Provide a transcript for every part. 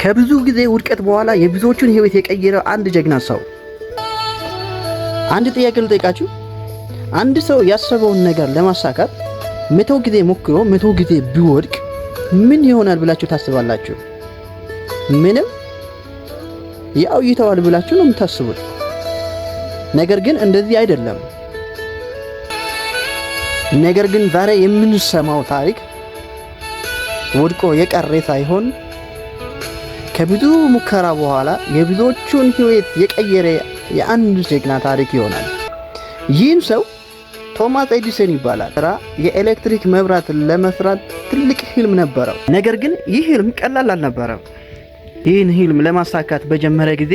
ከብዙ ጊዜ ውድቀት በኋላ የብዙዎቹን ህይወት የቀየረ አንድ ጀግና ሰው። አንድ ጥያቄ ልጠይቃችሁ። አንድ ሰው ያሰበውን ነገር ለማሳካት 100 ጊዜ ሞክሮ 100 ጊዜ ቢወድቅ ምን ይሆናል ብላችሁ ታስባላችሁ? ምንም። ያው ይተዋል ብላችሁ ነው የምታስቡት። ነገር ግን እንደዚህ አይደለም። ነገር ግን ዛሬ የምንሰማው ታሪክ ወድቆ የቀረ ሳይሆን ከብዙ ሙከራ በኋላ የብዙዎቹን ህይወት የቀየረ የአንድ ጀግና ታሪክ ይሆናል። ይህን ሰው ቶማስ ኤዲሰን ይባላል። የኤሌክትሪክ መብራት ለመስራት ትልቅ ህልም ነበረው። ነገር ግን ይህ ህልም ቀላል አልነበረም። ይህን ህልም ለማሳካት በጀመረ ጊዜ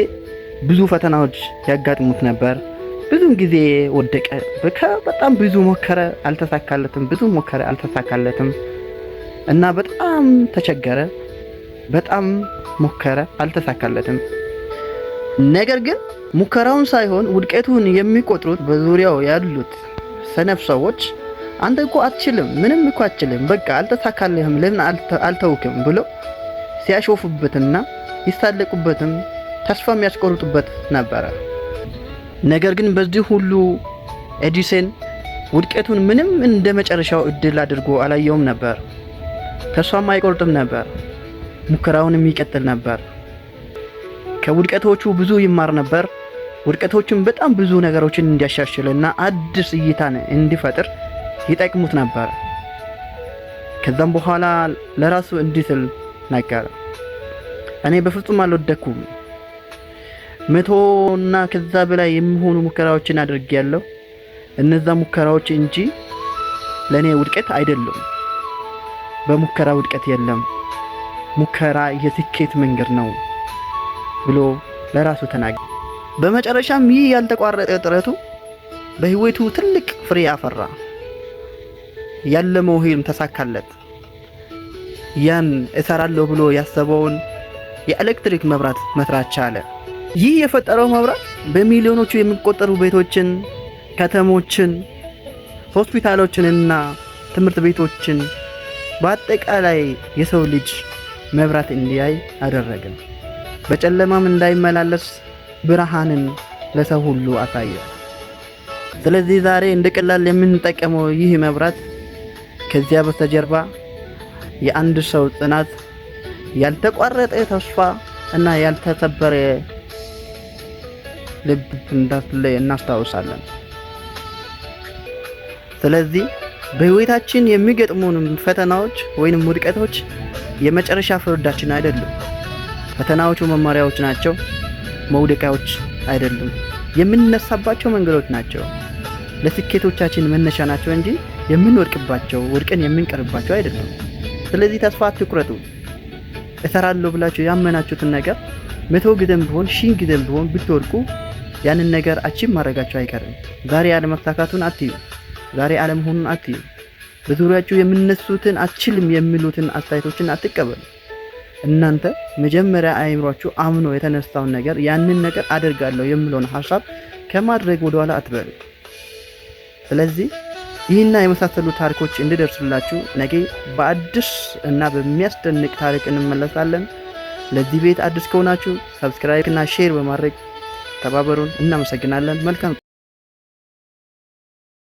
ብዙ ፈተናዎች ያጋጥሙት ነበር። ብዙ ጊዜ ወደቀ። በጣም ብዙ ሞከረ፣ አልተሳካለትም። ብዙ ሞከረ፣ አልተሳካለትም እና በጣም ተቸገረ። በጣም ሞከረ፣ አልተሳካለትም። ነገር ግን ሙከራውን ሳይሆን ውድቀቱን የሚቆጥሩት በዙሪያው ያሉት ሰነፍ ሰዎች አንተ እኮ አትችልም፣ ምንም እኮ አትችልም፣ በቃ አልተሳካልህም፣ ለምን አልተውክም ብሎ ሲያሾፉበትና ይሳለቁበትም ተስፋ የሚያስቆርጡበት ነበረ። ነገር ግን በዚህ ሁሉ ኤዲሰን ውድቀቱን ምንም እንደ መጨረሻው እድል አድርጎ አላየውም ነበር። ተስፋም አይቆርጥም ነበር። ሙከራውንም ይቀጥል ነበር። ከውድቀቶቹ ብዙ ይማር ነበር። ውድቀቶቹም በጣም ብዙ ነገሮችን እንዲያሻሽልና አዲስ እይታን እንዲፈጥር ይጠቅሙት ነበር። ከዛም በኋላ ለራሱ እንዲህ ሲል ነገረ፣ እኔ በፍጹም አልወደኩም። 100 እና ከዛ በላይ የሚሆኑ ሙከራዎችን አድርጌያለሁ። እነዛ ሙከራዎች እንጂ ለኔ ውድቀት አይደሉም። በሙከራ ውድቀት የለም። ሙከራ የስኬት መንገድ ነው ብሎ ለራሱ ተናገረ። በመጨረሻም ይህ ያልተቋረጠ ጥረቱ በህይወቱ ትልቅ ፍሬ አፈራ። ያለመው ህልም ተሳካለት። ያን እሰራለሁ ብሎ ያሰበውን የኤሌክትሪክ መብራት መስራት ቻለ። ይህ የፈጠረው መብራት በሚሊዮኖቹ የሚቆጠሩ ቤቶችን፣ ከተሞችን፣ ሆስፒታሎችንና ትምህርት ቤቶችን በአጠቃላይ የሰው ልጅ መብራት እንዲያይ አደረገ። በጨለማም እንዳይመላለስ ብርሃንን ለሰው ሁሉ አሳየ። ስለዚህ ዛሬ እንደ ቀላል የምንጠቀመው ይህ መብራት ከዚያ በስተጀርባ የአንድ ሰው ጽናት፣ ያልተቋረጠ ተስፋ እና ያልተሰበረ ልብ እንዳለ እናስታውሳለን። ስለዚህ በህይወታችን የሚገጥሙን ፈተናዎች ወይንም ውድቀቶች የመጨረሻ ፍርዳችን አይደሉም። ፈተናዎቹ መማሪያዎች ናቸው፣ መውደቂያዎች አይደሉም። የምንነሳባቸው መንገዶች ናቸው። ለስኬቶቻችን መነሻ ናቸው እንጂ የምንወድቅባቸው፣ ወድቀን የምንቀርባቸው አይደሉም። ስለዚህ ተስፋ አትቁረጡ። እሰራለሁ ብላችሁ ያመናችሁትን ነገር 100 ጊዜም ቢሆን 1000 ጊዜም ቢሆን ብትወድቁ ያንን ነገር አቺቭ ማድረጋችሁ አይቀርም። ዛሬ አለመሳካቱን አትዩ። ዛሬ አለመሆኑን አትዩ። በዙሪያችሁ የምንነሱትን አትችልም የሚሉትን አስተያየቶችን አትቀበሉ። እናንተ መጀመሪያ አይምሯችሁ አምኖ የተነሳውን ነገር ያንን ነገር አደርጋለሁ የሚለውን ሐሳብ ከማድረግ ወደ ኋላ አትበሉ። ስለዚህ ይህና የመሳሰሉ ታሪኮች እንዲደርሱላችሁ ነገ በአዲስ እና በሚያስደንቅ ታሪክ እንመለሳለን። ለዚህ ቤት አዲስ ከሆናችሁ ሰብስክራይብ እና ሼር በማድረግ ተባበሩን። እናመሰግናለን። መልካም